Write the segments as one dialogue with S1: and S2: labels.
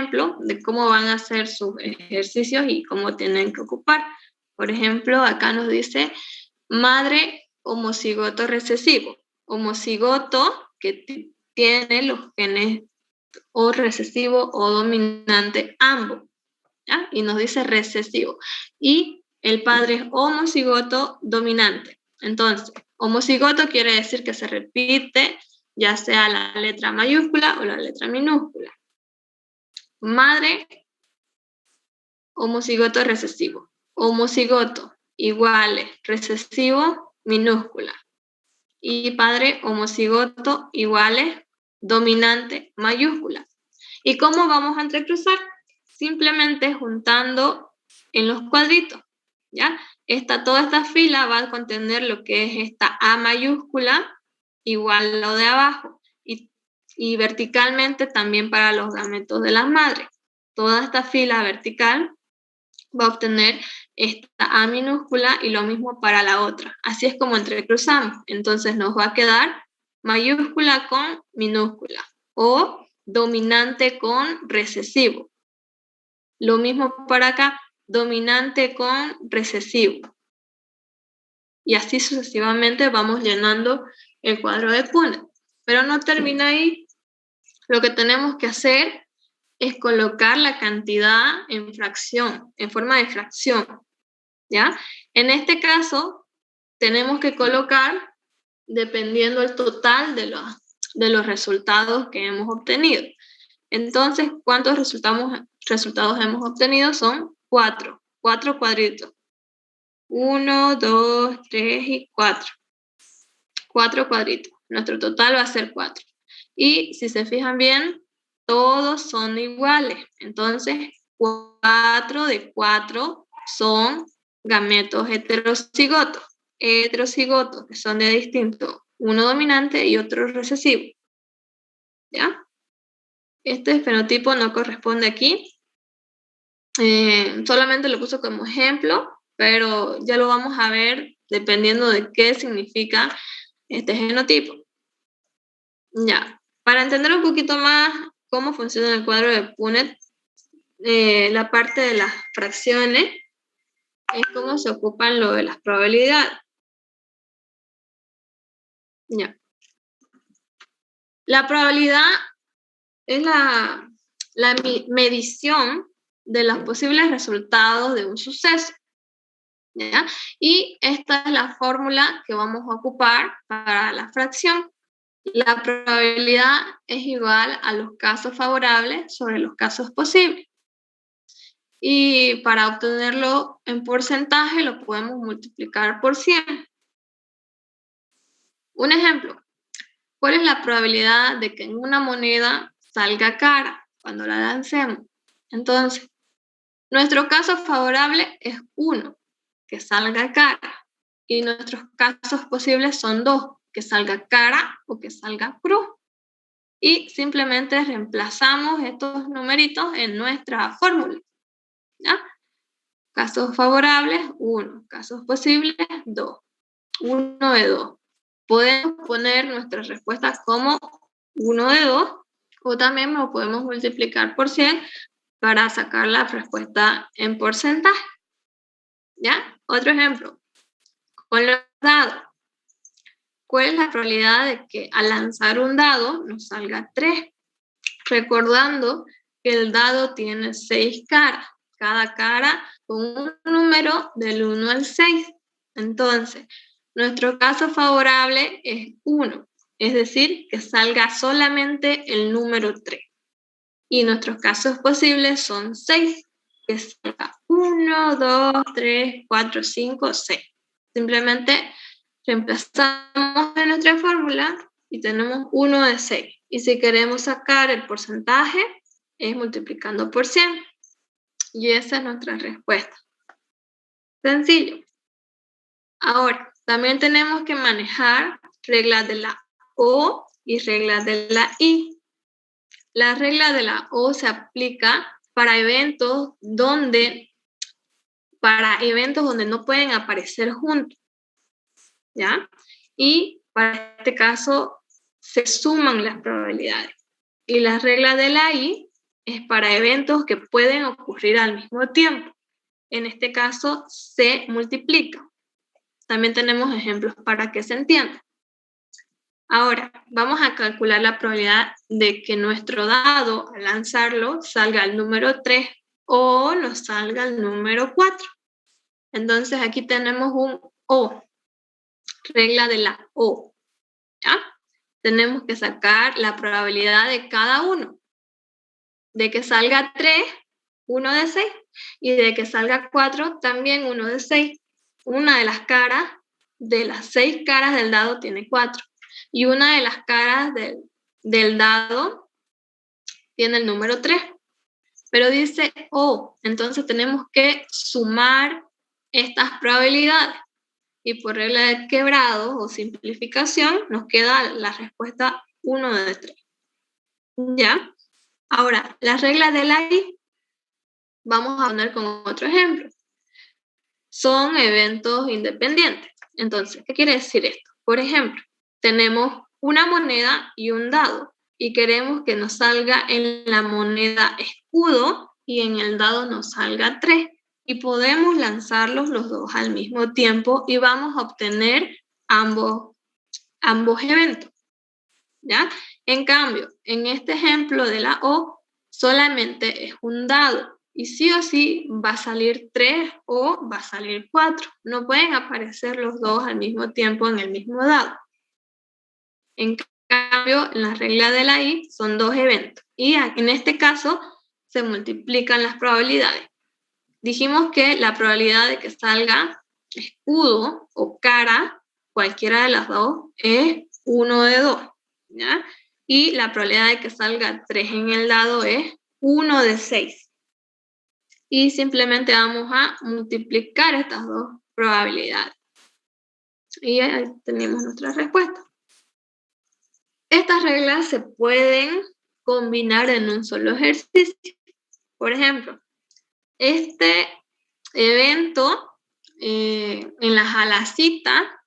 S1: ejemplo de cómo van a hacer sus ejercicios y cómo tienen que ocupar. Por ejemplo, acá nos dice madre homocigoto recesivo. Homocigoto que tiene los genes o recesivo o dominante ambos, ¿ya? Y nos dice recesivo. Y el padre es homocigoto dominante. Entonces, homocigoto quiere decir que se repite ya sea la letra mayúscula o la letra minúscula. Madre homocigoto recesivo. Homocigoto iguales recesivo minúscula. Y padre homocigoto iguales dominante mayúscula. ¿Y cómo vamos a entrecruzar? Simplemente juntando en los cuadritos, ¿ya? Toda esta fila va a contener lo que es esta A mayúscula igual a lo de abajo. Y verticalmente también para los gametos de las madres. Toda esta fila vertical va a obtener esta A minúscula y lo mismo para la otra. Así es como entrecruzamos. Entonces nos va a quedar mayúscula con minúscula o dominante con recesivo. Lo mismo para acá, dominante con recesivo. Y así sucesivamente vamos llenando el cuadro de Punnett. Pero no termina ahí. Lo que tenemos que hacer es colocar la cantidad en fracción, en forma de fracción, ¿ya? En este caso, tenemos que colocar dependiendo el total de los resultados que hemos obtenido. Entonces, ¿cuántos resultados hemos obtenido? Son 4 cuadritos. 1, 2, 3 y 4. 4 cuadritos. Nuestro total va a ser 4. Y si se fijan bien, todos son iguales. Entonces, 4 de 4 son gametos heterocigotos. Heterocigotos, que son de distinto. Uno dominante y otro recesivo. ¿Ya? Este fenotipo no corresponde aquí. Solamente lo puso como ejemplo, pero ya lo vamos a ver dependiendo de qué significa este genotipo. Ya, para entender un poquito más cómo funciona el cuadro de Punnett, la parte de las fracciones es cómo se ocupan lo de las probabilidades. Ya. La probabilidad es la medición de los posibles resultados de un suceso, ¿ya? Y esta es la fórmula que vamos a ocupar para la fracción. La probabilidad es igual a los casos favorables sobre los casos posibles. Y para obtenerlo en porcentaje lo podemos multiplicar por 100. Un ejemplo, ¿cuál es la probabilidad de que en una moneda salga cara cuando la lancemos? Entonces, nuestro caso favorable es 1, que salga cara. Y nuestros casos posibles son 2, que salga cara o que salga cruz. Y simplemente reemplazamos estos numeritos en nuestra fórmula, ¿ya? Casos favorables, 1. Casos posibles, 2. 1 de 2. Podemos poner nuestras respuestas como 1 de 2 o también lo podemos multiplicar por 100 para sacar la respuesta en porcentaje. ¿Ya? Otro ejemplo. Con los dados. ¿Cuál es la probabilidad de que al lanzar un dado nos salga 3? Recordando que el dado tiene 6 caras. Cada cara con un número del 1 al 6. Entonces, nuestro caso favorable es 1, es decir, que salga solamente el número 3. Y nuestros casos posibles son 6, que salga 1, 2, 3, 4, 5, 6. Simplemente reemplazamos en nuestra fórmula y tenemos 1 de 6. Y si queremos sacar el porcentaje, es multiplicando por 100. Y esa es nuestra respuesta. Sencillo. Ahora, también tenemos que manejar reglas de la O y reglas de la I. La regla de la O se aplica para eventos donde no pueden aparecer juntos, ¿ya? Y para este caso se suman las probabilidades. Y la regla de la I es para eventos que pueden ocurrir al mismo tiempo. En este caso, se multiplica. También tenemos ejemplos para que se entienda. Ahora, vamos a calcular la probabilidad de que nuestro dado, al lanzarlo, salga el número 3 o nos salga el número 4. Entonces, aquí tenemos un O, regla de la O. ¿Ya? Tenemos que sacar la probabilidad de cada uno. De que salga 3, 1 de 6. Y de que salga 4, también 1 de 6. Una de las caras, de las 6 caras del dado, tiene 4. Y una de las caras del dado tiene el número 3. Pero dice O, entonces tenemos que sumar estas probabilidades. Y por regla de quebrado o simplificación, nos queda la respuesta 1 de 3. ¿Ya? Ahora, las reglas de la I, vamos a poner con otro ejemplo. Son eventos independientes. Entonces, ¿qué quiere decir esto? Por ejemplo, tenemos una moneda y un dado, y queremos que nos salga en la moneda escudo y en el dado nos salga 3. Y podemos lanzarlos los dos al mismo tiempo y vamos a obtener ambos eventos. ¿Ya? En cambio, en este ejemplo de la O, solamente es un dado. Y sí o sí va a salir 3 o va a salir 4. No pueden aparecer los dos al mismo tiempo en el mismo dado. En cambio, en la regla de la I son 2 eventos. Y en este caso se multiplican las probabilidades. Dijimos que la probabilidad de que salga escudo o cara, cualquiera de las dos, es 1 de 2. ¿Ya? Y la probabilidad de que salga 3 en el dado es 1 de 6. Y simplemente vamos a multiplicar estas dos probabilidades. Y ahí tenemos nuestra respuesta. Estas reglas se pueden combinar en un solo ejercicio. Por ejemplo, este evento en la Jalacita,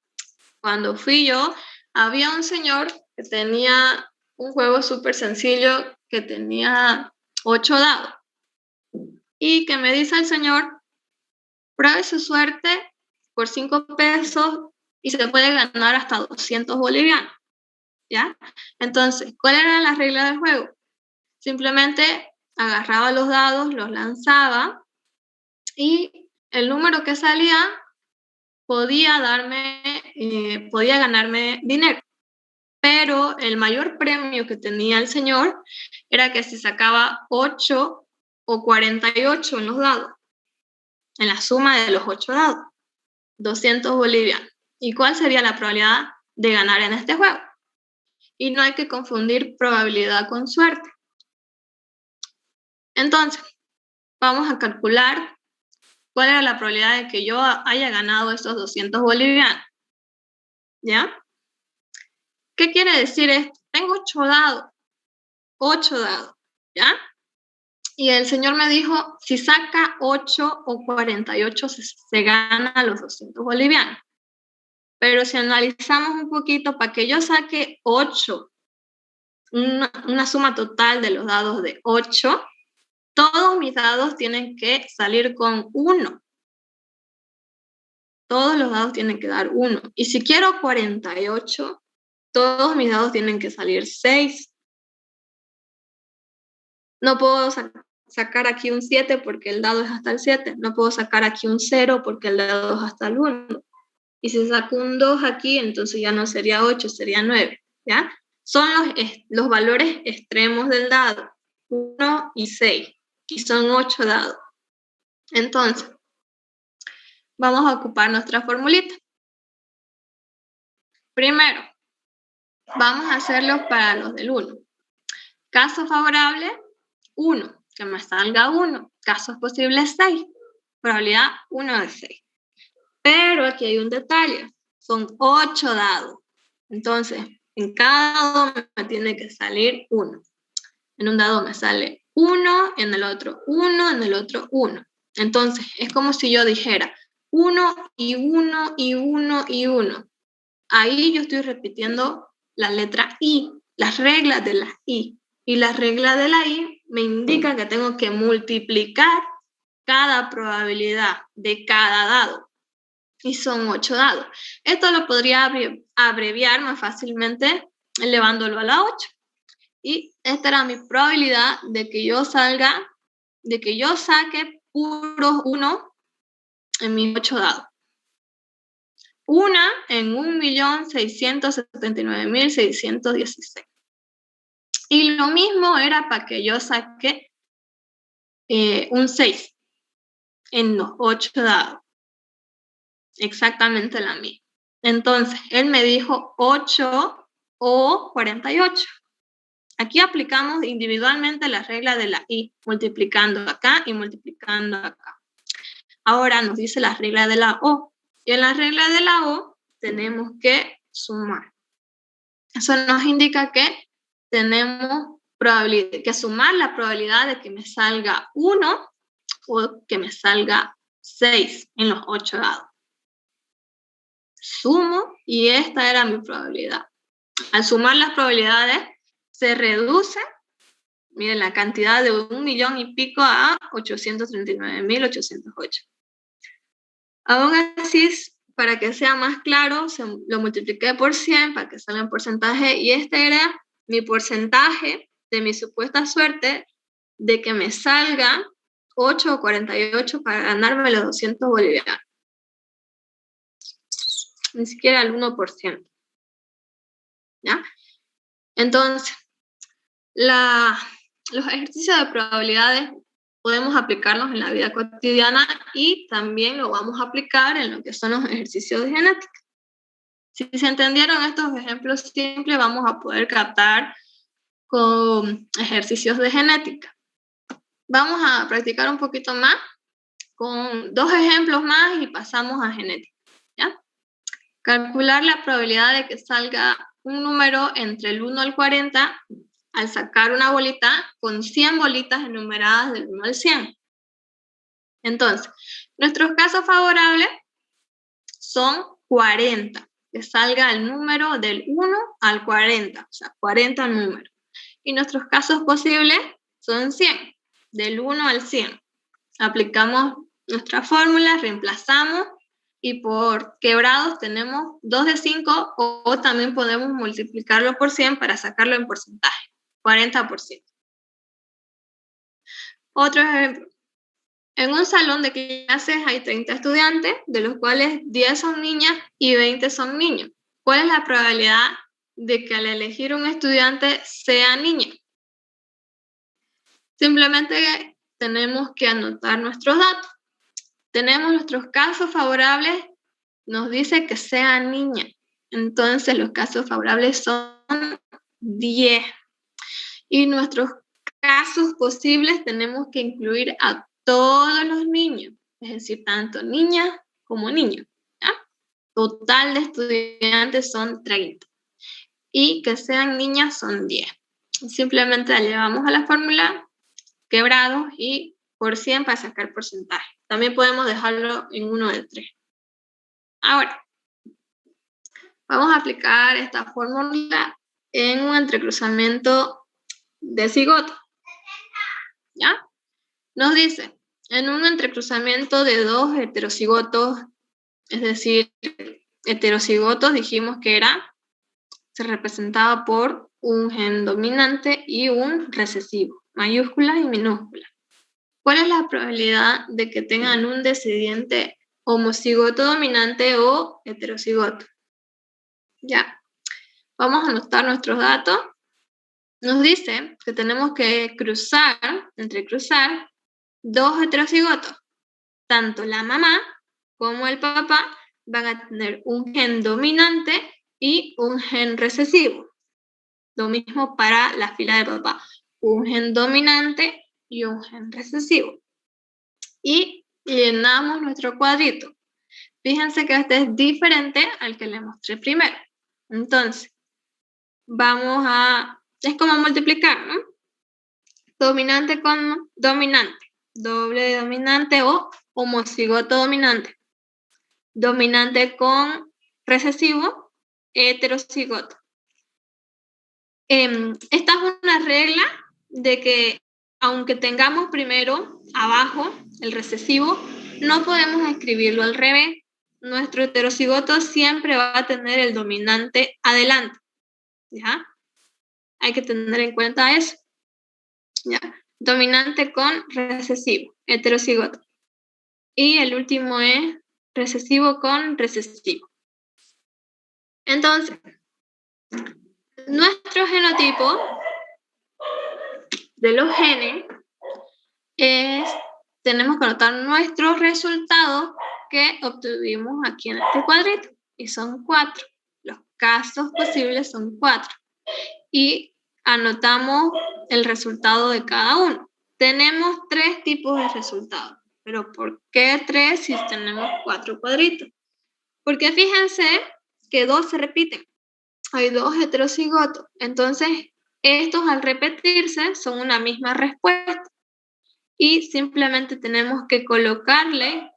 S1: cuando fui yo, había un señor que tenía un juego súper sencillo que tenía 8 dados. Y que me dice el señor, pruebe su suerte por 5 pesos y se puede ganar hasta 200 bolivianos. ¿Ya? Entonces, ¿cuál era la regla del juego? Simplemente agarraba los dados, los lanzaba y el número que salía podía ganarme dinero. Pero el mayor premio que tenía el señor era que si sacaba 8 o 48 en los dados, en la suma de los 8 dados, 200 bolivianos. ¿Y cuál sería la probabilidad de ganar en este juego? Y no hay que confundir probabilidad con suerte. Entonces, vamos a calcular cuál era la probabilidad de que yo haya ganado estos 200 bolivianos. ¿Ya? ¿Qué quiere decir esto? Tengo 8 dados, ¿ya? Y el señor me dijo, si saca 8 o 48 se gana los 200 bolivianos. Pero si analizamos un poquito, para que yo saque 8, una suma total de los dados de 8, todos mis dados tienen que salir con 1. Todos los dados tienen que dar 1. Y si quiero 48, todos mis dados tienen que salir 6. No puedo sacar aquí un 7 porque el dado es hasta el 7. No puedo sacar aquí un 0 porque el dado es hasta el 1. Y si saco un 2 aquí, entonces ya no sería 8, sería 9. ¿Ya? Son los valores extremos del dado. 1 y 6. Y son 8 dados. Entonces, vamos a ocupar nuestra formulita. Primero, vamos a hacerlo para los del 1. Caso favorable, 1, que me salga 1. Casos posibles, 6. Probabilidad 1 de 6. Pero aquí hay un detalle. Son 8 dados. Entonces, en cada dado me tiene que salir 1. En un dado me sale 1, en el otro 1, en el otro 1. Entonces, es como si yo dijera 1 y 1 y 1 y 1. Ahí yo estoy repitiendo la letra I, las reglas de la I. Y las reglas de la I me indica que tengo que multiplicar cada probabilidad de cada dado. Y son 8 dados. Esto lo podría abreviar más fácilmente elevándolo a la 8. Y esta era mi probabilidad de que yo saque puros 1 en mis 8 dados. Una en 1.679.616. Y lo mismo era para que yo saque un 6 en los 8 dados. Exactamente la misma. Entonces, él me dijo 8 o 48. Aquí aplicamos individualmente la regla de la I, multiplicando acá y multiplicando acá. Ahora nos dice la regla de la O. Y en la regla de la O tenemos que sumar. Eso nos indica que tenemos que sumar la probabilidad de que me salga 1 o que me salga 6 en los 8 dados. Sumo y esta era mi probabilidad. Al sumar las probabilidades se reduce, miren, la cantidad de 1.000.000 y pico a 839.808. Aún así, para que sea más claro, lo multipliqué por 100 para que salga en porcentaje y este era mi porcentaje de mi supuesta suerte de que me salga 8 o 48 para ganarme los 200 bolivianos. Ni siquiera el 1%. ¿Ya? Entonces, los ejercicios de probabilidades podemos aplicarlos en la vida cotidiana y también lo vamos a aplicar en lo que son los ejercicios de genética. Si se entendieron estos ejemplos simples, vamos a poder captar con ejercicios de genética. Vamos a practicar un poquito más con 2 ejemplos más y pasamos a genética. ¿Ya? Calcular la probabilidad de que salga un número entre el 1 al 40 al sacar una bolita con 100 bolitas enumeradas del 1 al 100. Entonces, nuestros casos favorables son 40, que salga el número del 1 al 40, o sea, 40 números. Y nuestros casos posibles son 100, del 1 al 100. Aplicamos nuestra fórmula, reemplazamos y por quebrados tenemos 2 de 5 o también podemos multiplicarlo por 100 para sacarlo en porcentaje, 40%. Otro ejemplo. En un salón de clases hay 30 estudiantes, de los cuales 10 son niñas y 20 son niños. ¿Cuál es la probabilidad de que al elegir un estudiante sea niña? Simplemente tenemos que anotar nuestros datos. Tenemos nuestros casos favorables, nos dice que sea niña. Entonces los casos favorables son 10. Y nuestros casos posibles tenemos que incluir a todos los niños, es decir, tanto niñas como niños. ¿Ya? Total de estudiantes son 30. Y que sean niñas son 10. Simplemente la llevamos a la fórmula, quebrados y por 100 para sacar porcentaje. También podemos dejarlo en 1 de 3. Ahora, vamos a aplicar esta fórmula en un entrecruzamiento de cigoto. ¿Ya? Nos dice, en un entrecruzamiento de 2 heterocigotos, es decir, heterocigotos dijimos que se representaba por un gen dominante y un recesivo, mayúsculas y minúsculas. ¿Cuál es la probabilidad de que tengan un descendiente homocigoto dominante o heterocigoto? Ya, vamos a anotar nuestros datos. Nos dice que tenemos que entrecruzar 2 heterocigotos. Tanto la mamá como el papá van a tener un gen dominante y un gen recesivo. Lo mismo para la fila de papá, un gen dominante y un gen recesivo. Y llenamos nuestro cuadrito. Fíjense que este es diferente al que le mostré primero. Entonces, es como multiplicar, ¿no? Dominante con dominante, doble dominante o homocigoto dominante. Dominante con recesivo, heterocigoto. Esta es una regla de que aunque tengamos primero abajo el recesivo, no podemos escribirlo al revés. Nuestro heterocigoto siempre va a tener el dominante adelante, ¿ya? Hay que tener en cuenta eso, ¿ya? Dominante con recesivo, heterocigoto. Y el último es recesivo con recesivo. Entonces, nuestro genotipo de los genes tenemos que anotar nuestros resultados que obtuvimos aquí en este cuadrito. Y son 4. Los casos posibles son 4. Y anotamos el resultado de cada uno. Tenemos 3 tipos de resultados. Pero ¿por qué 3 si tenemos 4 cuadritos? Porque fíjense que 2 se repiten. Hay 2 heterocigotos. Entonces, estos al repetirse son una misma respuesta. Y simplemente tenemos que colocarle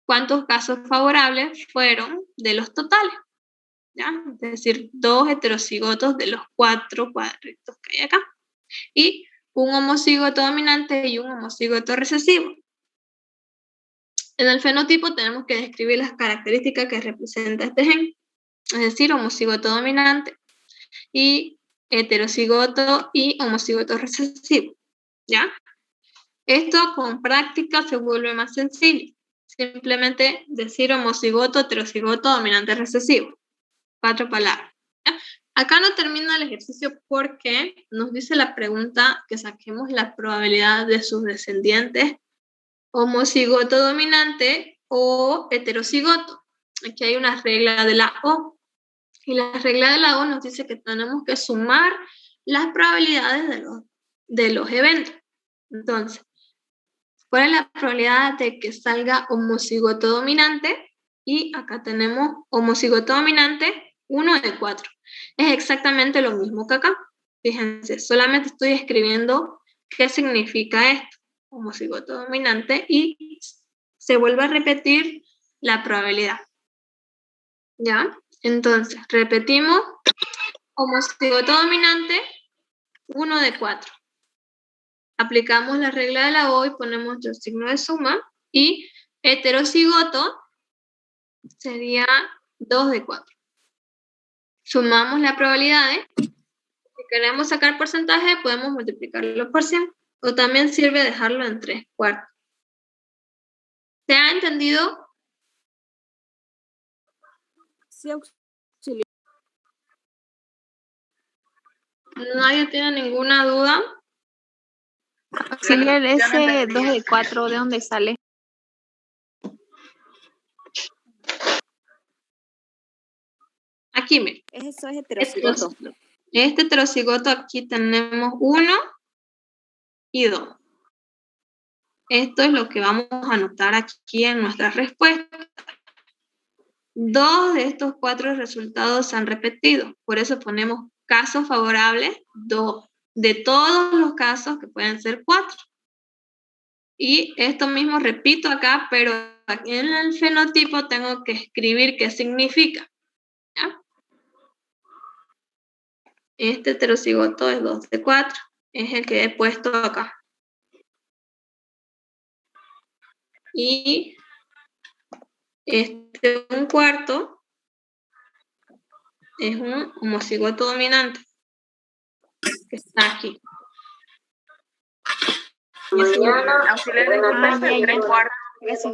S1: cuántos casos favorables fueron de los totales, ¿ya? Es decir, 2 heterocigotos de los 4 cuadritos que hay acá. Y un homocigoto dominante y un homocigoto recesivo. En el fenotipo tenemos que describir las características que representa este gen, es decir, homocigoto dominante y heterocigoto y homocigoto recesivo, ¿ya? Esto con práctica se vuelve más sencillo. Simplemente decir homocigoto, heterocigoto, dominante, recesivo. 4 palabras. ¿Ya? Acá no termina el ejercicio porque nos dice la pregunta que saquemos la probabilidad de sus descendientes homocigoto dominante o heterocigoto. Aquí hay una regla de la O. Y la regla de la O nos dice que tenemos que sumar las probabilidades de los eventos. Entonces, ¿cuál es la probabilidad de que salga homocigoto dominante? Y acá tenemos homocigoto dominante 1 de 4. Es exactamente lo mismo que acá. Fíjense, solamente estoy escribiendo qué significa esto. Homocigoto dominante y se vuelve a repetir la probabilidad. ¿Ya? Entonces, repetimos. Homocigoto dominante 1 de 4. Aplicamos la regla de la O y ponemos nuestro signo de suma. Y heterocigoto sería 2 de 4. Sumamos las probabilidades. Si queremos sacar porcentaje, podemos multiplicarlo por 100. O también sirve dejarlo en 3/4. ¿Se ha entendido?
S2: Sí, auxilio.
S1: ¿Nadie tiene ninguna duda?
S2: Auxiliar, ese 2 de 4, ¿de dónde sale?
S1: Aquí, miren.
S2: Eso es heterocigoto.
S1: Este heterocigoto aquí tenemos 1 y 2. Esto es lo que vamos a anotar aquí en nuestra respuesta. 2 de estos 4 resultados se han repetido. Por eso ponemos casos favorables 2. De todos los casos que pueden ser 4. Y esto mismo repito acá, pero aquí en el fenotipo tengo que escribir qué significa. ¿Ya? Este heterocigoto es 2 de 4. Es el que he puesto acá. Y este 1/4 es un homocigoto dominante que está aquí.
S3: Auxiliar, disculpa, ¿el 3/4 es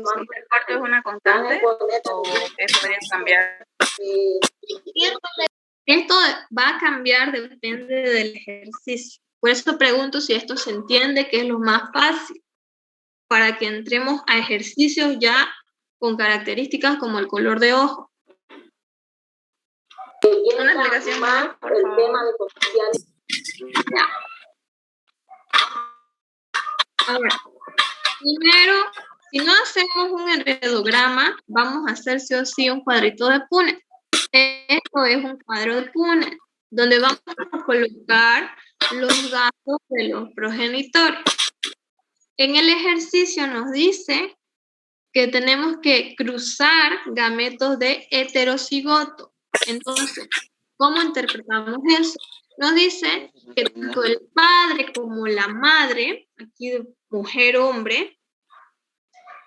S3: una constante o eso podría cambiar?
S1: Esto va a cambiar, depende del ejercicio. Por eso pregunto si esto se entiende, que es lo más fácil, para que entremos a ejercicios ya con características como el color de ojo.
S3: Una explicación más, por favor.
S1: Ya. Ahora, primero, si no hacemos un heredograma, vamos a hacer sí o sí un cuadrito de Punnett. Esto es un cuadro de Punnett, donde vamos a colocar los datos de los progenitores. En el ejercicio nos dice que tenemos que cruzar gametos de heterocigoto. Entonces, ¿cómo interpretamos eso? nos dice que tanto el padre como la madre, aquí de mujer, hombre,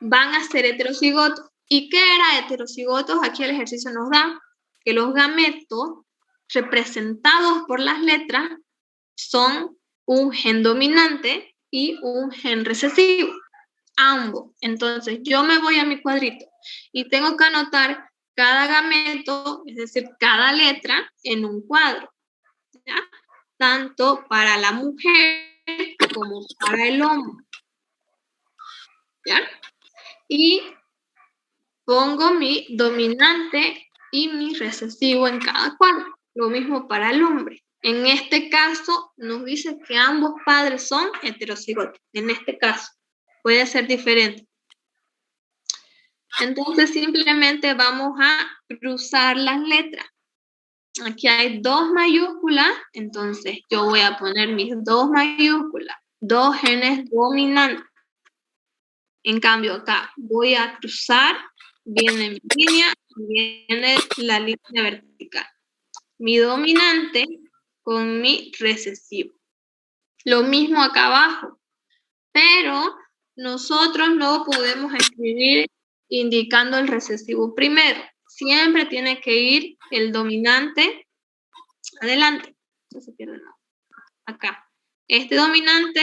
S1: van a ser heterocigotos. ¿Y qué era heterocigotos? Aquí el ejercicio nos da que los gametos representados por las letras son un gen dominante y un gen recesivo, ambos. Entonces yo me voy a mi cuadrito y tengo que anotar cada gameto, es decir, cada letra en un cuadro, ¿ya? Tanto para la mujer como para el hombre, ¿ya? Y pongo mi dominante y mi recesivo en cada cuadro. Lo mismo para el hombre. En este caso, nos dice que ambos padres son heterocigotos. En este caso, puede ser diferente. Entonces, simplemente vamos a cruzar las letras. Aquí hay 2 mayúsculas, entonces yo voy a poner mis 2 mayúsculas, 2 genes dominantes. En cambio, acá voy a cruzar, viene mi línea, viene la línea vertical. Mi dominante con mi recesivo. Lo mismo acá abajo, pero nosotros no podemos escribir indicando el recesivo primero. Siempre tiene que ir el dominante adelante. No se pierde nada. Acá. Este dominante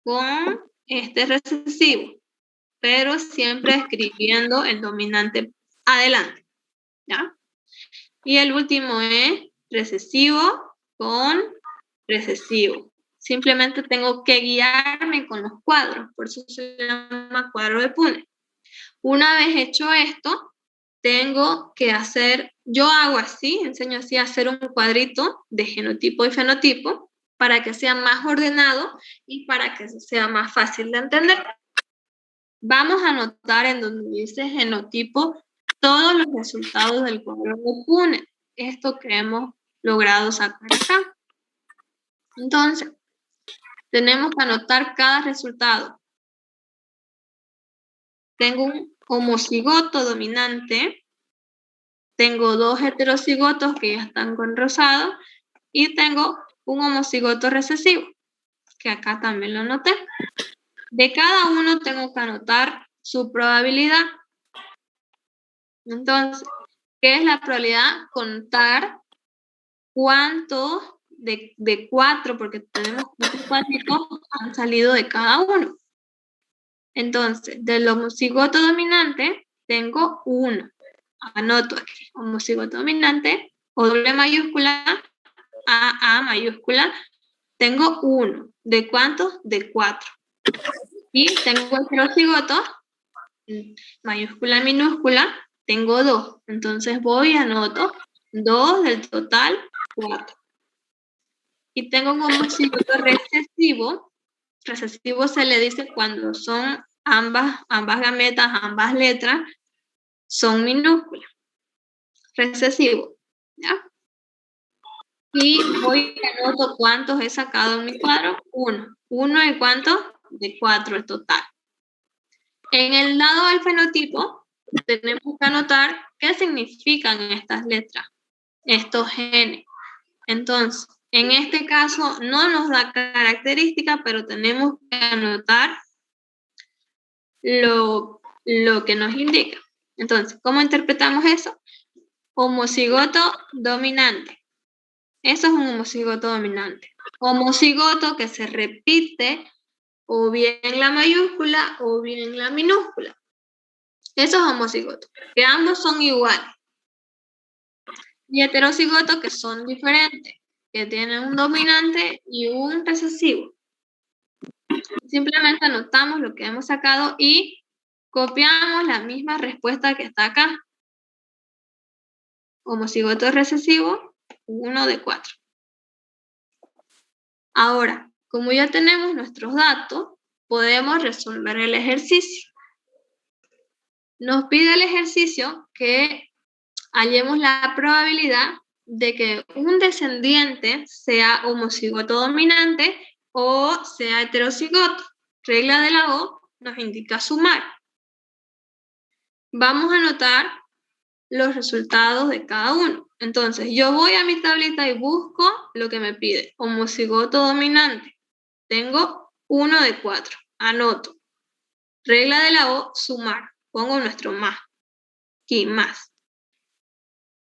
S1: con este recesivo, pero siempre escribiendo el dominante adelante, ¿ya? Y el último es recesivo con recesivo. Simplemente tengo que guiarme con los cuadros, por eso se llama cuadro de Punnett. Una vez hecho esto, tengo que hacer, yo hago así, enseño así a hacer un cuadrito de genotipo y fenotipo para que sea más ordenado y para que sea más fácil de entender. Vamos a anotar en donde dice genotipo todos los resultados del cuadro de Punnett. Esto que hemos logrado sacar acá. Entonces, tenemos que anotar cada resultado. Tengo un homocigoto dominante, tengo 2 heterocigotos que ya están con rosado y tengo un homocigoto recesivo, que acá también lo anoté. De cada uno tengo que anotar su probabilidad. Entonces, ¿qué es la probabilidad? Contar cuántos de 4, porque tenemos 4 cuadritos, han salido de cada uno. Entonces, del homocigoto dominante tengo 1. Anoto aquí, homocigoto dominante, o doble mayúscula, A mayúscula, tengo 1. ¿De cuántos? De 4. Y tengo heterocigoto, mayúscula, minúscula, tengo 2. Entonces voy y anoto 2 del total, 4. Y tengo un homocigoto recesivo. Recesivo se le dice cuando son ambas gametas, ambas letras, son minúsculas. Recesivo, ¿ya? Y voy y anoto cuántos he sacado en mi cuadro. 1. 1 de cuántos? De 4 el total. En el lado del fenotipo, tenemos que anotar qué significan estas letras, estos genes. Entonces, en este caso no nos da característica, pero tenemos que anotar lo que nos indica. Entonces, ¿cómo interpretamos eso? Homocigoto dominante. Eso es un homocigoto dominante. Homocigoto que se repite o bien la mayúscula o bien la minúscula. Eso es homocigoto, que ambos son iguales. Y heterocigotos que son diferentes, que tienen un dominante y un recesivo. Simplemente anotamos lo que hemos sacado y copiamos la misma respuesta que está acá. Homocigoto recesivo, 1 de 4. Ahora, como ya tenemos nuestros datos, podemos resolver el ejercicio. Nos pide el ejercicio que hallemos la probabilidad de que un descendiente sea homocigoto dominante o sea heterocigoto. Regla de la O nos indica sumar. Vamos a anotar los resultados de cada uno. Entonces, yo voy a mi tablita y busco lo que me pide. Homocigoto dominante. Tengo 1 de 4. Anoto. Regla de la O, sumar. Pongo nuestro más. Aquí, más.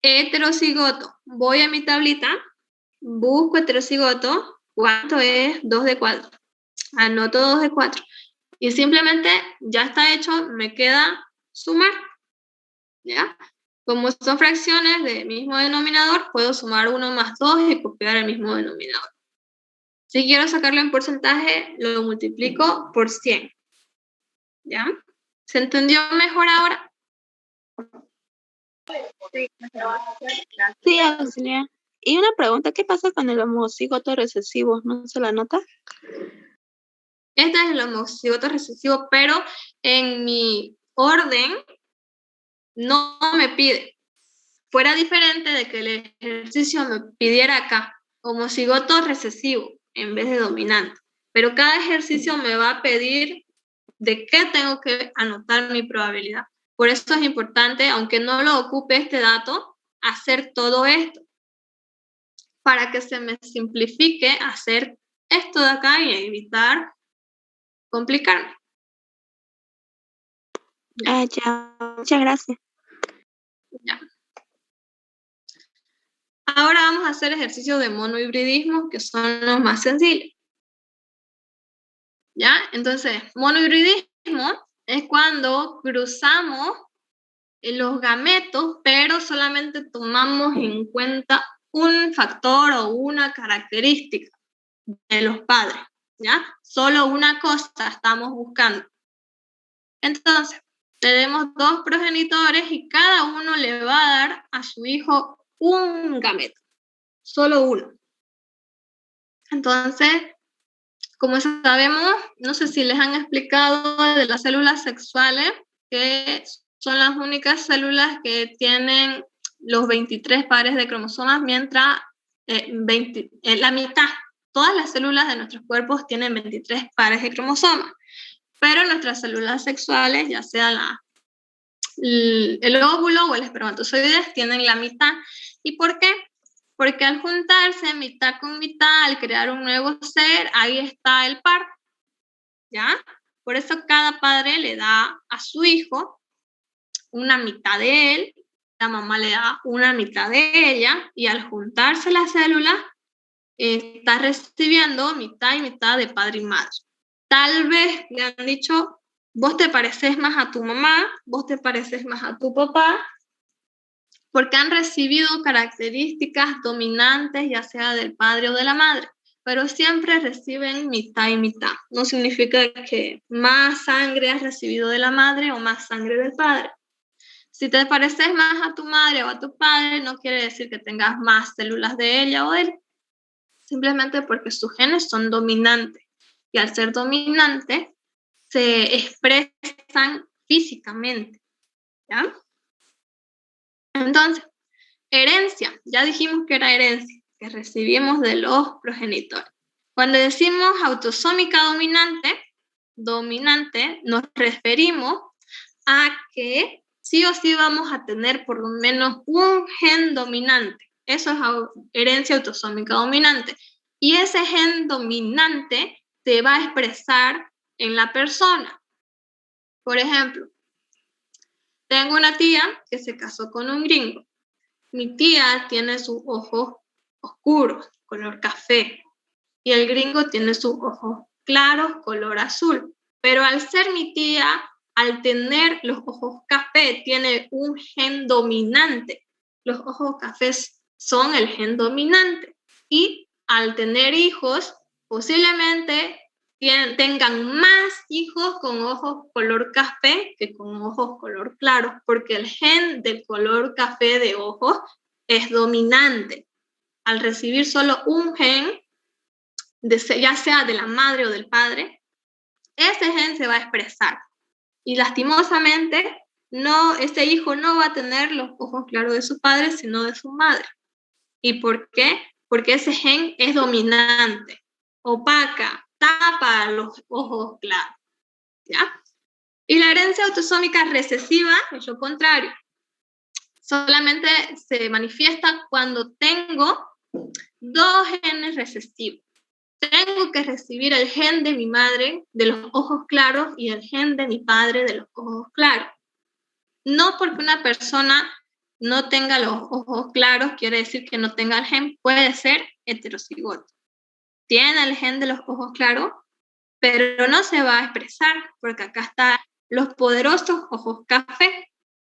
S1: Heterocigoto. Voy a mi tablita, busco heterocigoto. ¿Cuánto es 2 de 4? Anoto 2 de 4. Y simplemente ya está hecho, me queda sumar. ¿Ya? Como son fracciones del mismo denominador, puedo sumar 1 más 2 y copiar el mismo denominador. Si quiero sacarlo en porcentaje, lo multiplico por 100. ¿Ya? ¿Se entendió mejor ahora?
S2: Sí, auxiliar. Y una pregunta, ¿qué pasa con el homocigoto recesivo? ¿No se la nota?
S1: Este es el homocigoto recesivo, pero en mi orden no me pide. Fuera diferente de que el ejercicio me pidiera acá, homocigoto recesivo en vez de dominante. Pero cada ejercicio me va a pedir de qué tengo que anotar mi probabilidad. Por eso es importante, aunque no lo ocupe este dato, hacer todo esto para que se me simplifique hacer esto de acá y evitar complicarme.
S2: Ya. Muchas gracias.
S1: Ya. Ahora vamos a hacer ejercicios de monohibridismo, que son los más sencillos. ¿Ya? Entonces, monohibridismo es cuando cruzamos los gametos, pero solamente tomamos en cuenta un factor o una característica de los padres, ¿ya? Solo una cosa estamos buscando. Entonces, tenemos 2 progenitores y cada uno le va a dar a su hijo un gameto, solo uno. Entonces, como sabemos, no sé si les han explicado de las células sexuales, que son las únicas células que tienen los 23 pares de cromosomas, mientras la mitad, todas las células de nuestros cuerpos tienen 23 pares de cromosomas, pero nuestras células sexuales, ya sea el óvulo o el espermatozoide, tienen la mitad. ¿Y por qué? Porque al juntarse mitad con mitad, al crear un nuevo ser, ahí está el par, ¿ya? Por eso cada padre le da a su hijo una mitad de él, la mamá le da una mitad de ella, y al juntarse las células, está recibiendo mitad y mitad de padre y madre. Tal vez le han dicho, vos te pareces más a tu mamá, vos te pareces más a tu papá, porque han recibido características dominantes, ya sea del padre o de la madre, pero siempre reciben mitad y mitad. No significa que más sangre has recibido de la madre o más sangre del padre. Si te pareces más a tu madre o a tu padre, no quiere decir que tengas más células de ella o de él, simplemente porque sus genes son dominantes. Y al ser dominantes, se expresan físicamente, ¿ya? Entonces, herencia, ya dijimos que era herencia, que recibimos de los progenitores. Cuando decimos autosómica dominante, nos referimos a que sí o sí vamos a tener por lo menos un gen dominante. Eso es herencia autosómica dominante. Y ese gen dominante se va a expresar en la persona. Por ejemplo, tengo una tía que se casó con un gringo. Mi tía tiene sus ojos oscuros, color café, y el gringo tiene sus ojos claros, color azul. Pero al ser mi tía, al tener los ojos café, tiene un gen dominante. Los ojos cafés son el gen dominante. Y al tener hijos, posiblemente tengan más hijos con ojos color café que con ojos color claro, porque el gen del color café de ojos es dominante. Al recibir solo un gen, ya sea de la madre o del padre, ese gen se va a expresar. Y lastimosamente, este hijo no va a tener los ojos claros de su padre, sino de su madre. ¿Y por qué? Porque ese gen es dominante, opaca, tapa los ojos claros, ¿ya? Y la herencia autosómica recesiva es lo contrario. Solamente se manifiesta cuando tengo 2 genes recesivos. Tengo que recibir el gen de mi madre de los ojos claros y el gen de mi padre de los ojos claros. No porque una persona no tenga los ojos claros quiere decir que no tenga el gen, puede ser heterocigoto. Tiene el gen de los ojos claros, pero no se va a expresar porque acá están los poderosos ojos café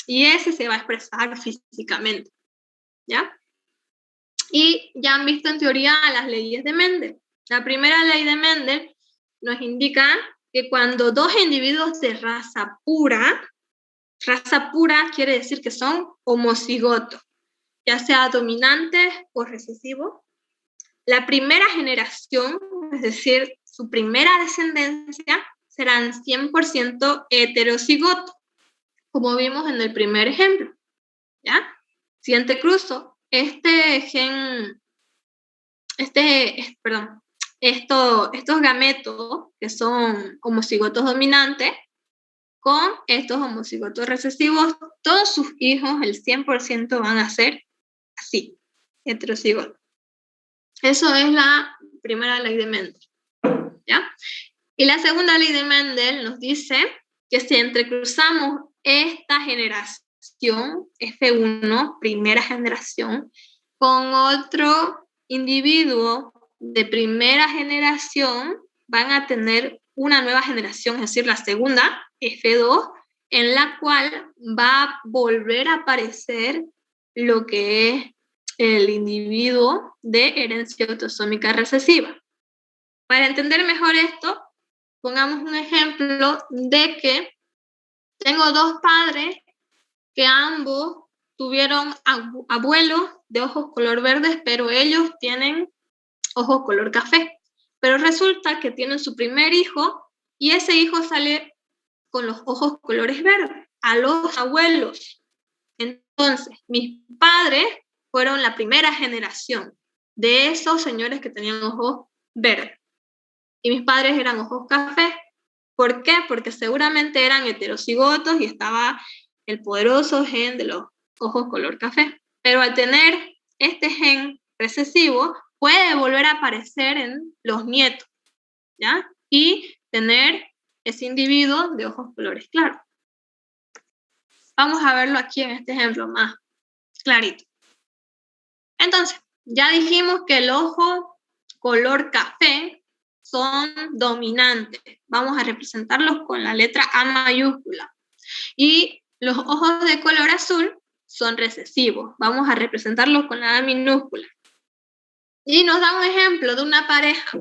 S1: y ese se va a expresar físicamente, ¿ya? Y ya han visto en teoría las leyes de Mendel. La primera ley de Mendel nos indica que cuando 2 individuos de raza pura quiere decir que son homocigotos, ya sea dominantes o recesivos, la primera generación, es decir, su primera descendencia, serán 100% heterocigotos, como vimos en el primer ejemplo, ¿ya? Si entrecruzo estos gametos que son homocigotos dominantes con estos homocigotos recesivos, todos sus hijos, el 100% van a ser así, heterocigotos. Eso es la primera ley de Mendel, ¿ya? Y la segunda ley de Mendel nos dice que si entrecruzamos esta generación, F1, primera generación, con otro individuo de primera generación, van a tener una nueva generación, es decir, la segunda, F2, en la cual va a volver a aparecer lo que es el individuo de herencia autosómica recesiva. Para entender mejor esto, pongamos un ejemplo de que tengo 2 padres que ambos tuvieron abuelos de ojos color verdes, pero ellos tienen ojos color café. Pero resulta que tienen su primer hijo y ese hijo sale con los ojos colores verdes a los abuelos. Entonces, mis padres fueron la primera generación de esos señores que tenían ojos verdes. Y mis padres eran ojos café. ¿Por qué? Porque seguramente eran heterocigotos y estaba el poderoso gen de los ojos color café. Pero al tener este gen recesivo, puede volver a aparecer en los nietos, ¿ya? Y tener ese individuo de ojos colores claros. Vamos a verlo aquí en este ejemplo más clarito. Entonces, ya dijimos que el ojo color café son dominantes. Vamos a representarlos con la letra A mayúscula. Y los ojos de color azul son recesivos. Vamos a representarlos con la A minúscula. Y nos da un ejemplo de una pareja.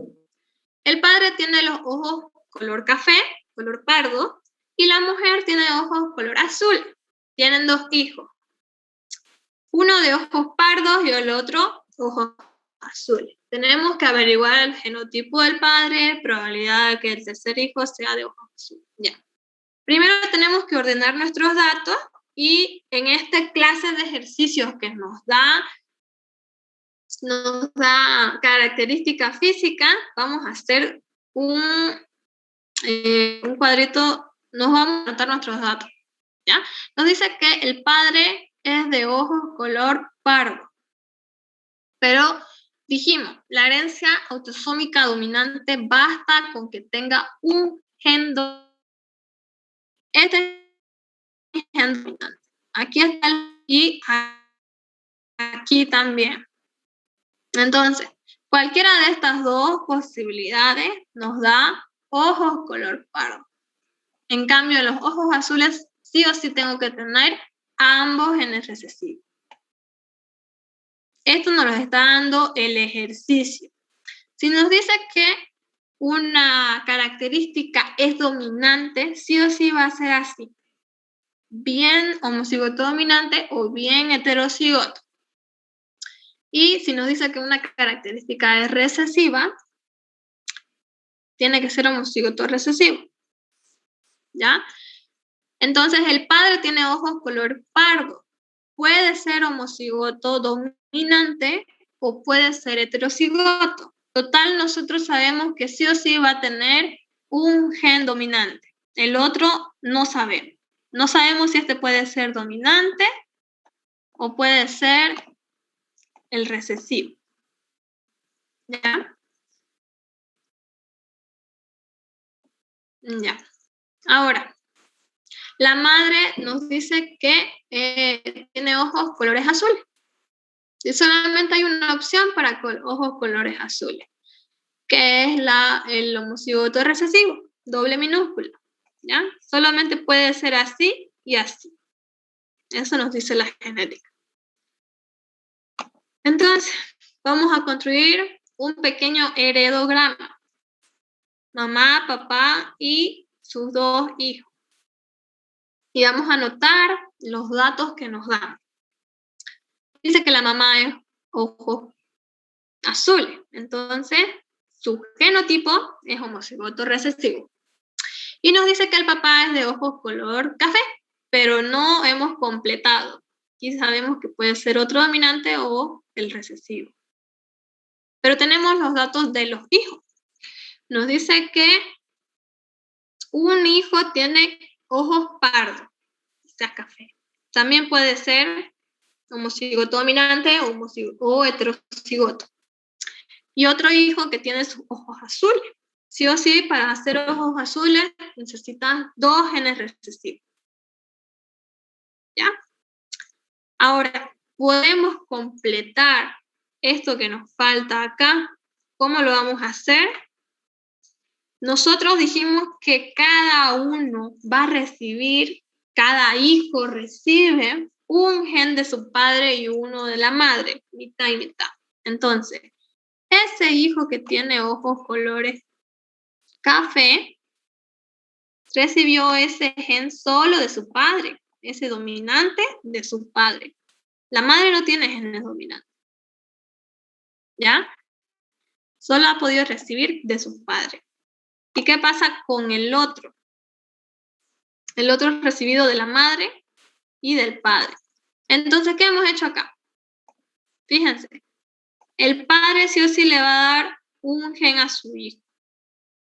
S1: El padre tiene los ojos color café, color pardo, y la mujer tiene ojos color azul. Tienen 2 hijos. Uno de ojos pardos y el otro ojos azules. Tenemos que averiguar el genotipo del padre, probabilidad de que el tercer hijo sea de ojos azules. Ya. Primero tenemos que ordenar nuestros datos y en esta clase de ejercicios que nos da característica física, vamos a hacer un cuadrito, nos vamos a anotar nuestros datos, ¿ya? Nos dice que el padre es de ojos color pardo, pero dijimos, la herencia autosómica dominante basta con que tenga un gen dominante. Este es el gen dominante. Aquí está y aquí también. Entonces, cualquiera de estas 2 posibilidades nos da ojos color pardo. En cambio, los ojos azules sí o sí tengo que tener ambos genes recesivos. Esto nos lo está dando el ejercicio. Si nos dice que una característica es dominante, sí o sí va a ser así. Bien homocigoto dominante o bien heterocigoto. Y si nos dice que una característica es recesiva, tiene que ser homocigoto recesivo, ¿ya? Entonces, el padre tiene ojos color pardo. Puede ser homocigoto dominante o puede ser heterocigoto. Total, nosotros sabemos que sí o sí va a tener un gen dominante. El otro no sabemos. No sabemos si este puede ser dominante o puede ser el recesivo. ¿Ya? Ya. Ahora, la madre nos dice que tiene ojos colores azules. Y solamente hay una opción para ojos colores azules, que es el homocigoto recesivo, doble minúscula. ¿Ya? Solamente puede ser así y así. Eso nos dice la genética. Entonces, vamos a construir un pequeño heredograma. Mamá, papá y sus dos hijos. Y vamos a anotar los datos que nos dan. Dice que la mamá es ojos azules. Entonces, su genotipo es homocigoto recesivo. Y nos dice que el papá es de ojos color café, pero no hemos completado. Y sabemos que puede ser otro dominante o el recesivo. Pero tenemos los datos de los hijos. Nos dice que un hijo tiene ojos pardos, o sea, café. También puede ser homocigoto dominante o heterocigoto. Y otro hijo que tiene sus ojos azules. Sí o sí, para hacer ojos azules necesitan 2 genes recesivos. ¿Ya? Ahora, podemos completar esto que nos falta acá. ¿Cómo lo vamos a hacer? Nosotros dijimos que cada hijo recibe un gen de su padre y uno de la madre, mitad y mitad. Entonces, ese hijo que tiene ojos colores café recibió ese gen solo de su padre, ese dominante de su padre. La madre no tiene genes dominantes. ¿Ya? Solo ha podido recibir de su padre. ¿Y qué pasa con el otro? El otro es recibido de la madre y del padre. Entonces, ¿qué hemos hecho acá? Fíjense, el padre sí o sí le va a dar un gen a su hijo.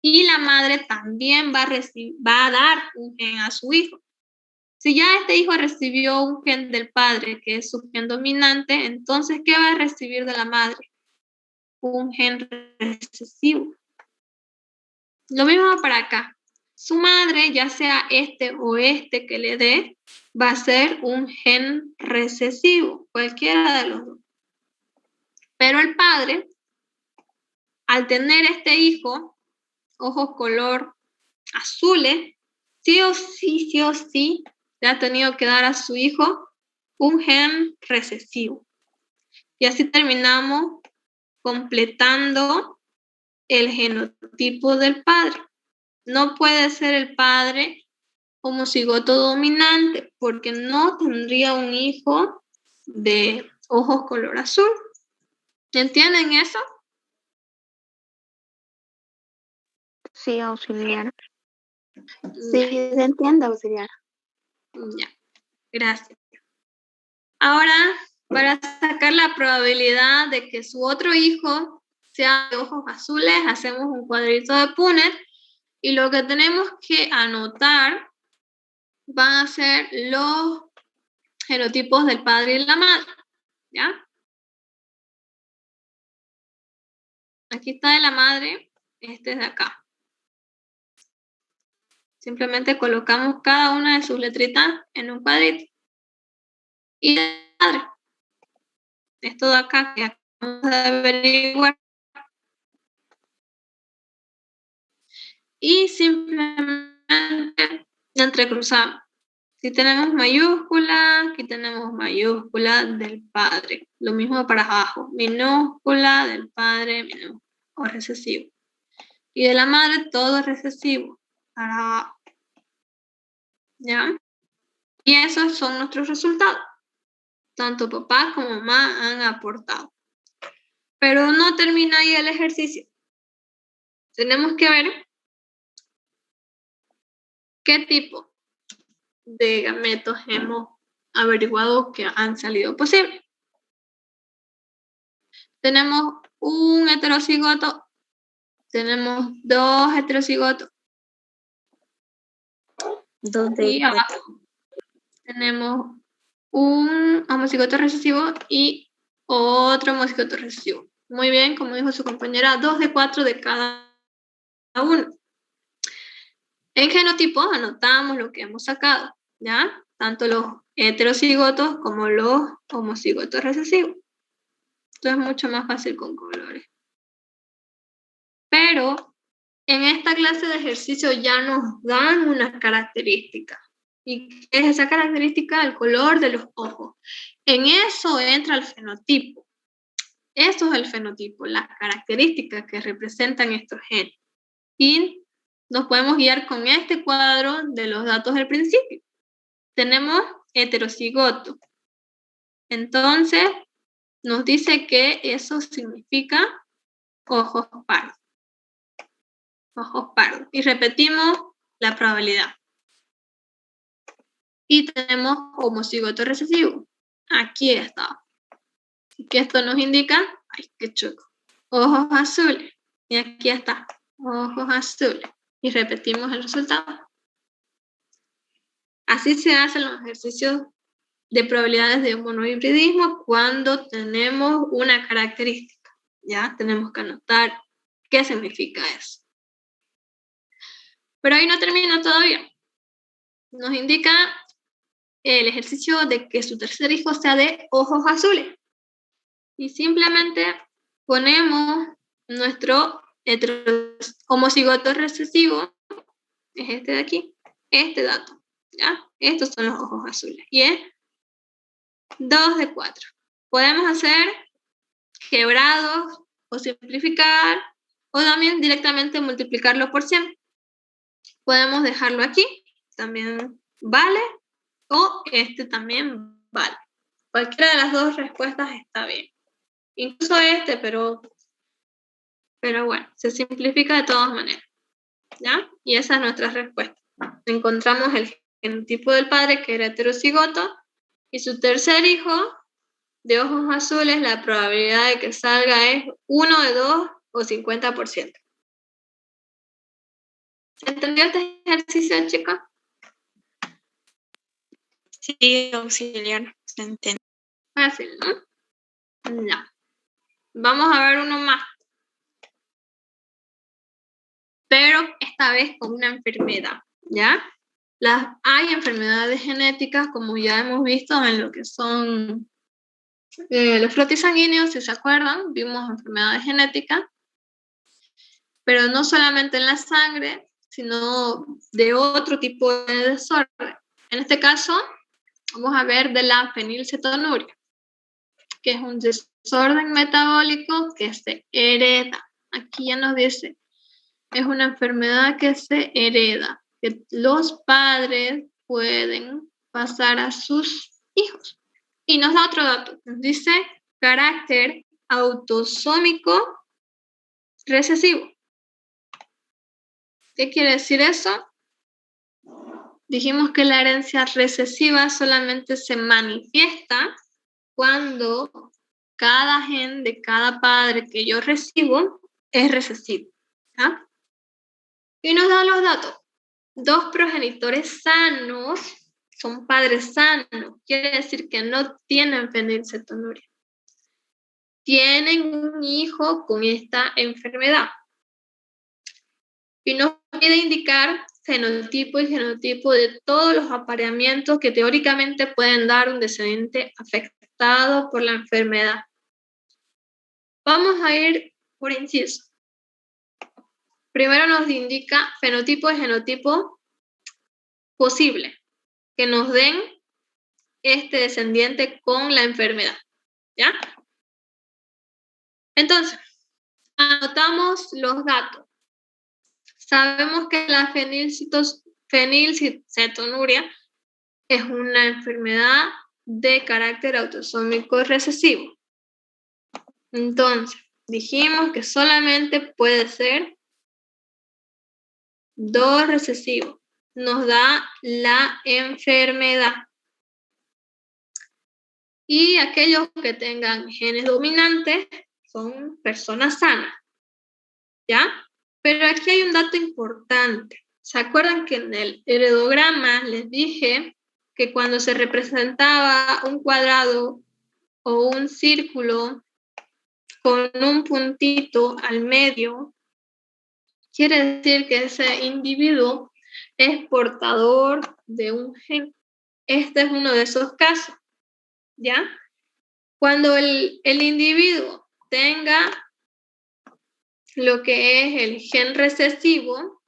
S1: Y la madre también va a dar un gen a su hijo. Si ya este hijo recibió un gen del padre, que es su gen dominante, entonces, ¿qué va a recibir de la madre? Un gen recesivo. Lo mismo para acá. Su madre, ya sea este o este que le dé, va a ser un gen recesivo, cualquiera de los dos. Pero el padre, al tener este hijo, ojos color azules, sí o sí, le ha tenido que dar a su hijo un gen recesivo. Y así terminamos completando el genotipo del padre. No puede ser el padre homocigoto dominante porque no tendría un hijo de ojos color azul. ¿Entienden eso?
S2: Sí, auxiliar. Sí, se entiende, auxiliar.
S1: Ya, gracias. Ahora, para sacar la probabilidad de que su otro hijo sea de ojos azules, hacemos un cuadrito de Punnett y lo que tenemos que anotar van a ser los genotipos del padre y la madre, ¿ya? Aquí está de la madre, este es de acá. Simplemente colocamos cada una de sus letritas en un cuadrito. Y del padre, esto de acá que acabamos de averiguar. Y simplemente entrecruzamos. Si tenemos mayúscula, aquí tenemos mayúscula del padre. Lo mismo para abajo. Minúscula del padre, minúscula o recesivo. Y de la madre todo es recesivo. Para abajo. ¿Ya? Y esos son nuestros resultados. Tanto papá como mamá han aportado. Pero no termina ahí el ejercicio. Tenemos que ver qué tipo de gametos hemos averiguado que han salido posibles. Tenemos un heterocigoto, tenemos 2 heterocigotos. Y abajo tenemos un homocigoto recesivo y otro homocigoto recesivo. Muy bien, como dijo su compañera, 2 de 4 de cada uno. En genotipo anotamos lo que hemos sacado, ¿ya? Tanto los heterocigotos como los homocigotos recesivos. Esto es mucho más fácil con colores. Pero en esta clase de ejercicio ya nos dan una característica. ¿Y qué es esa característica? El color de los ojos. En eso entra el fenotipo. Eso es el fenotipo, las características que representan estos genes. Y nos podemos guiar con este cuadro de los datos del principio. Tenemos heterocigoto. Entonces, nos dice que eso significa ojos pardos. Ojos pardos. Y repetimos la probabilidad. Y tenemos homocigoto recesivo. Aquí está. Que esto nos indica, ay, qué choco, ojos azules. Y aquí está, ojos azules. Y repetimos el resultado. Así se hacen los ejercicios de probabilidades de monohibridismo cuando tenemos una característica. Ya tenemos que anotar qué significa eso. Pero ahí no termina todavía. Nos indica el ejercicio de que su tercer hijo sea de ojos azules. Y simplemente ponemos nuestro homocigoto recesivo, es este de aquí, este dato, ¿ya? Estos son los ojos azules, y es 2 de 4. Podemos hacer quebrados, o simplificar, o también directamente multiplicarlo por 100. Podemos dejarlo aquí, también vale, o este también vale. Cualquiera de las dos respuestas está bien. Incluso este, pero bueno, se simplifica de todas maneras, ¿ya? Y esa es nuestra respuesta. Encontramos el genotipo del padre, que era heterocigoto, y su tercer hijo, de ojos azules, la probabilidad de que salga es 1 de 2 o 50%. ¿Se entendió este ejercicio, chicos?
S2: Sí, auxiliar, se entiende.
S1: Fácil, ¿no? Ya. Vamos a ver uno más. Pero esta vez con una enfermedad, ¿ya? Hay enfermedades genéticas, como ya hemos visto en lo que son los flotis sanguíneos, si se acuerdan, vimos enfermedades genéticas, pero no solamente en la sangre, sino de otro tipo de desorden. En este caso, vamos a ver de la fenilcetonuria, que es un desorden metabólico que se hereda. Aquí ya nos dice, es una enfermedad que se hereda, que los padres pueden pasar a sus hijos. Y nos da otro dato, nos dice carácter autosómico recesivo. ¿Qué quiere decir eso? Dijimos que la herencia recesiva solamente se manifiesta cuando cada gen de cada padre que yo recibo es recesivo. ¿Ah? Y nos da los datos. 2 progenitores sanos son padres sanos. Quiere decir que no tienen fenilcetonuria. Tienen un hijo con esta enfermedad. Y nos puede indicar fenotipo y genotipo de todos los apareamientos que teóricamente pueden dar un descendiente afectado por la enfermedad. Vamos a ir por inciso. Primero nos indica fenotipo y genotipo posible, que nos den este descendiente con la enfermedad, ¿ya? Entonces, anotamos los datos. Sabemos que la fenilcetonuria es una enfermedad de carácter autosómico recesivo. Entonces, dijimos que solamente puede ser 2 recesivo. Nos da la enfermedad. Y aquellos que tengan genes dominantes son personas sanas, ¿ya? Pero aquí hay un dato importante. ¿Se acuerdan que en el heredograma les dije que cuando se representaba un cuadrado o un círculo con un puntito al medio, quiere decir que ese individuo es portador de un gen. Este es uno de esos casos, ¿ya? Cuando el individuo tenga lo que es el gen recesivo,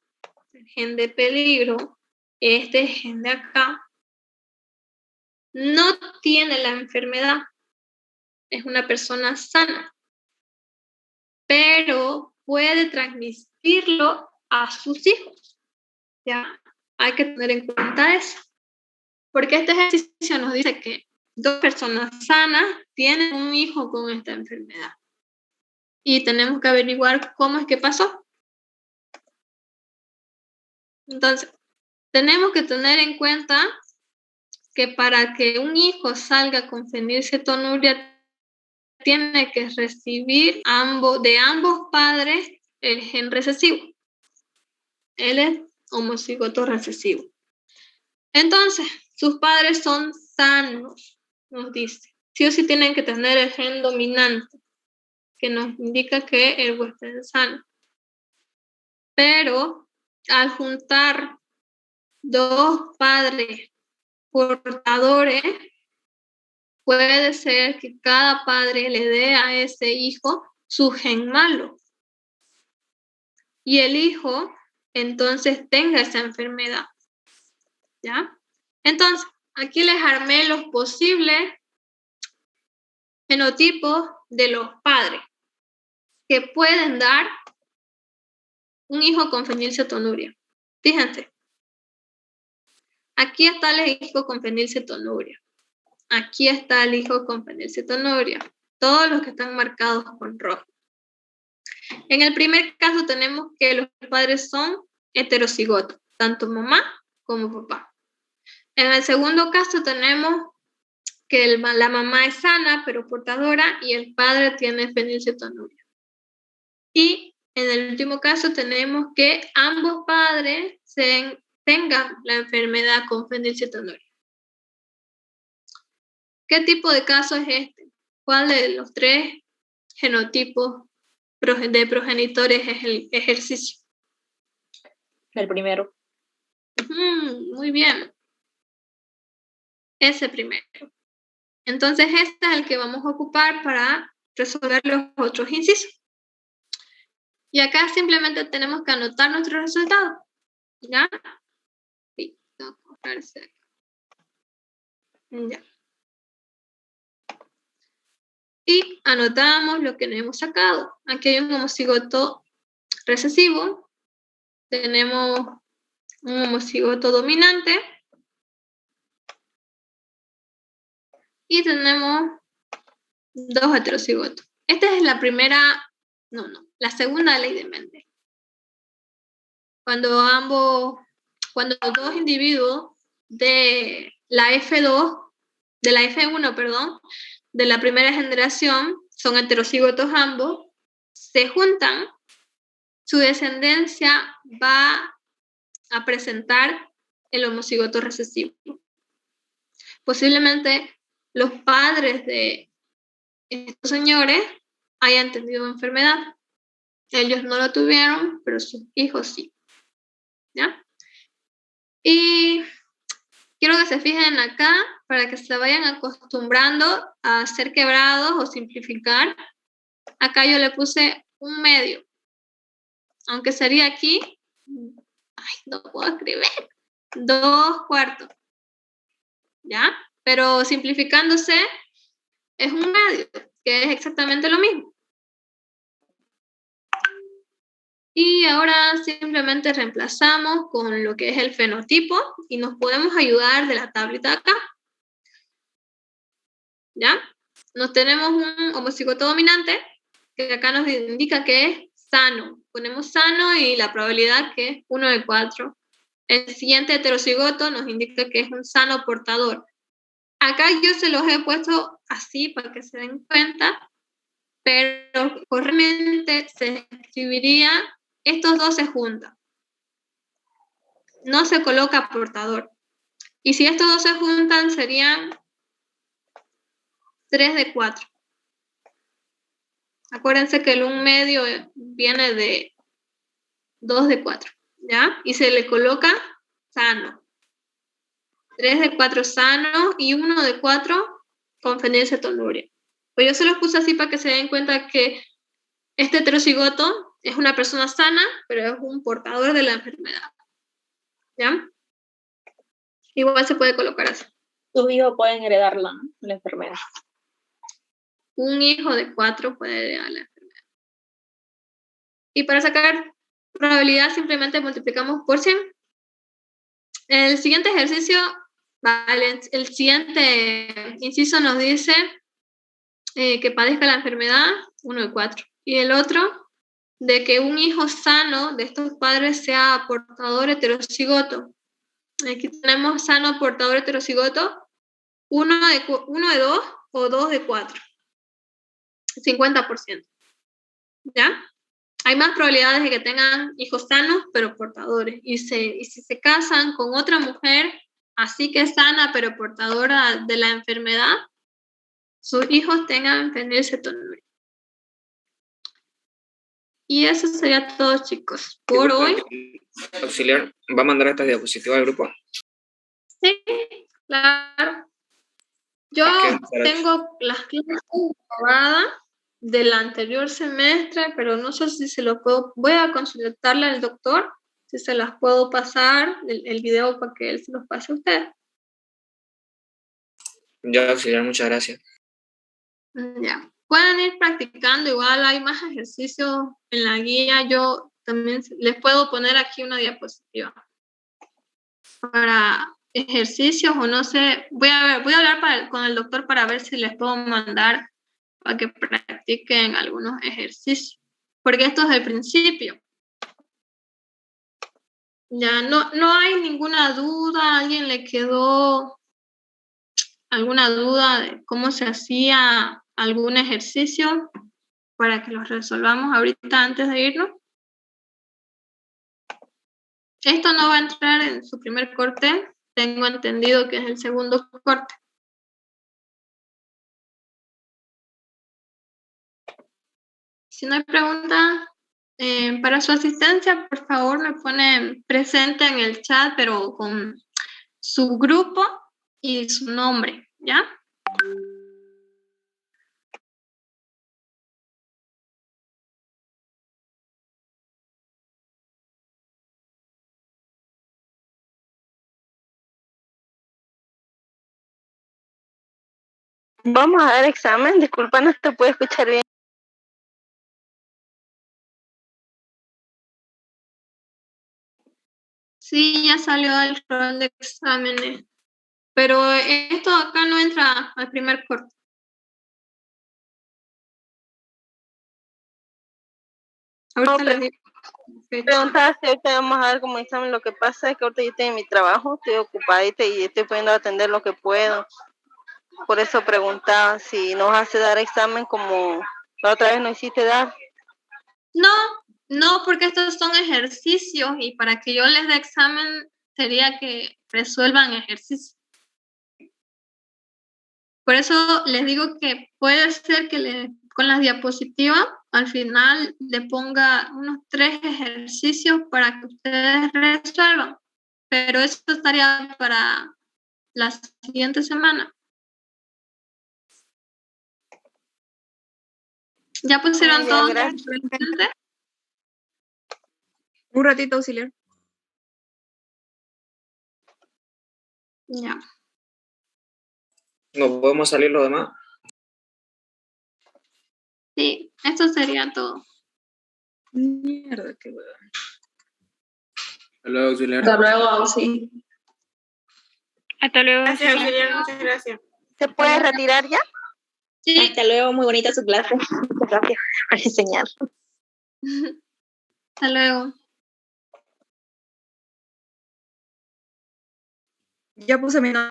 S1: el gen de peligro, este gen de acá, no tiene la enfermedad, es una persona sana, pero puede transmitirlo a sus hijos, ¿ya? Hay que tener en cuenta eso, porque este ejercicio nos dice que 2 personas sanas tienen un hijo con esta enfermedad. Y tenemos que averiguar cómo es que pasó. Entonces, tenemos que tener en cuenta que para que un hijo salga con fenilcetonuria, tiene que recibir de ambos padres el gen recesivo. Él es homocigoto recesivo. Entonces, sus padres son sanos, nos dice. Sí o sí tienen que tener el gen dominante, que nos indica que el huésped es sano. Pero al juntar 2 padres portadores, puede ser que cada padre le dé a ese hijo su gen malo. Y el hijo entonces tenga esa enfermedad. ¿Ya? Entonces, aquí les armé los posibles genotipos de los padres que pueden dar un hijo con fenilcetonuria. Fíjense, aquí está el hijo con fenilcetonuria. Aquí está el hijo con fenilcetonuria. Todos los que están marcados con rojo. En el primer caso tenemos que los padres son heterocigotos, tanto mamá como papá. En el segundo caso tenemos que la mamá es sana pero portadora y el padre tiene fenilcetonuria. Y en el último caso tenemos que ambos padres tengan la enfermedad con fenilcetonuria. ¿Qué tipo de caso es este? ¿Cuál de los 3 genotipos de progenitores es el ejercicio?
S3: El primero.
S1: Muy bien. Ese primero. Entonces, este es el que vamos a ocupar para resolver los otros incisos. Y acá simplemente tenemos que anotar nuestro resultado. ¿Ya? Sí, ya. Y anotamos lo que nos hemos sacado. Aquí hay un homocigoto recesivo. Tenemos un homocigoto dominante. Y tenemos 2 heterocigotos. Esta es la la segunda ley de Mendel. Cuando 2 individuos de la F1, de la primera generación, son heterocigotos ambos, se juntan, su descendencia va a presentar el homocigoto recesivo. Posiblemente los padres de estos señores hayan tenido enfermedad. Ellos no lo tuvieron, pero sus hijos sí. ¿Ya? Y quiero que se fijen acá para que se vayan acostumbrando a hacer quebrados o simplificar. Acá yo le puse 1/2. Aunque sería aquí, no puedo escribir, 2/4. ¿Ya? Pero simplificándose es 1/2, que es exactamente lo mismo. Y ahora simplemente reemplazamos con lo que es el fenotipo y nos podemos ayudar de la tablita acá. ¿Ya? Nos tenemos un homocigoto dominante que acá nos indica que es sano. Ponemos sano y la probabilidad que es 1 de 4. El siguiente heterocigoto nos indica que es un sano portador. Acá yo se los he puesto así para que se den cuenta, pero correctamente se escribiría, estos 2 se juntan. No se coloca portador. Y si estos dos se juntan, serían 3 de 4. Acuérdense que el 1 medio viene de 2 de 4, ¿ya? Y se le coloca sano. 3 de 4 sano y 1 de 4 con fenilcetonuria. Pues yo se los puse así para que se den cuenta que este heterocigoto es una persona sana, pero es un portador de la enfermedad. ¿Ya? Igual se puede colocar así.
S2: Tus hijos pueden heredar la enfermedad.
S1: Un hijo de 4 puede heredar la enfermedad. Y para sacar probabilidad simplemente multiplicamos por 100. El siguiente ejercicio, vale, el siguiente inciso nos dice que padezca la enfermedad, 1 de 4. Y el otro, de que un hijo sano de estos padres sea portador heterocigoto. Aquí tenemos sano portador heterocigoto, 1 de 2 o 2 de 4. 50%. ¿Ya? Hay más probabilidades de que tengan hijos sanos, pero portadores. Y si se casan con otra mujer, así que sana, pero portadora de la enfermedad, sus hijos tengan fenilcetonuria. Y eso sería todo, chicos. Por hoy.
S4: Auxiliar, ¿va a mandar estas diapositivas al grupo?
S1: Sí, claro. Yo tengo las clases grabadas del anterior semestre, pero no sé si se lo puedo. Voy a consultarle al doctor si se las puedo pasar, el video, para que él se los pase a usted.
S4: Ya, auxiliar, muchas gracias.
S1: Ya. Pueden ir practicando, igual hay más ejercicios en la guía. Yo también les puedo poner aquí una diapositiva para ejercicios, o no sé. Voy a hablar con el doctor para ver si les puedo mandar para que practiquen algunos ejercicios, porque esto es el principio. Ya no hay ninguna duda. ¿A alguien le quedó alguna duda de cómo se hacía algún ejercicio para que los resolvamos ahorita antes de irnos? Esto no va a entrar en su primer corte, tengo entendido que es el segundo corte. Si no hay pregunta, para su asistencia, por favor me ponen presente en el chat, pero con su grupo y su nombre, ¿ya?
S2: Vamos a dar examen, disculpa, no te puedo escuchar bien.
S1: Sí, ya salió el rol de exámenes, pero esto acá no entra al primer corte. Ahorita les digo.
S2: Preguntaba si ahorita vamos a dar como examen. Lo que pasa es que ahorita yo estoy en mi trabajo, estoy ocupadita y estoy pudiendo atender lo que puedo. Por eso preguntaba si nos hace dar examen como la otra vez nos hiciste dar.
S1: No, porque estos son ejercicios y para que yo les dé examen sería que resuelvan ejercicios. Por eso les digo que puede ser que con las diapositivas al final le ponga unos 3 ejercicios para que ustedes resuelvan, pero eso estaría para la siguiente semana. ¿Ya pusieron todo?
S5: Un ratito, auxiliar.
S1: Ya.
S4: ¿No podemos salir los demás?
S1: Sí, esto sería todo.
S5: Mierda, qué hueva.
S4: Hasta luego, auxiliar.
S1: Hasta luego, sí.
S3: Hasta luego.
S5: Gracias, auxiliar, muchas gracias.
S2: ¿Se puede retirar ya?
S1: Sí.
S2: Hasta luego, muy bonita su clase. Muchas gracias por enseñar.
S1: Hasta luego.
S5: Ya puse mi nombre.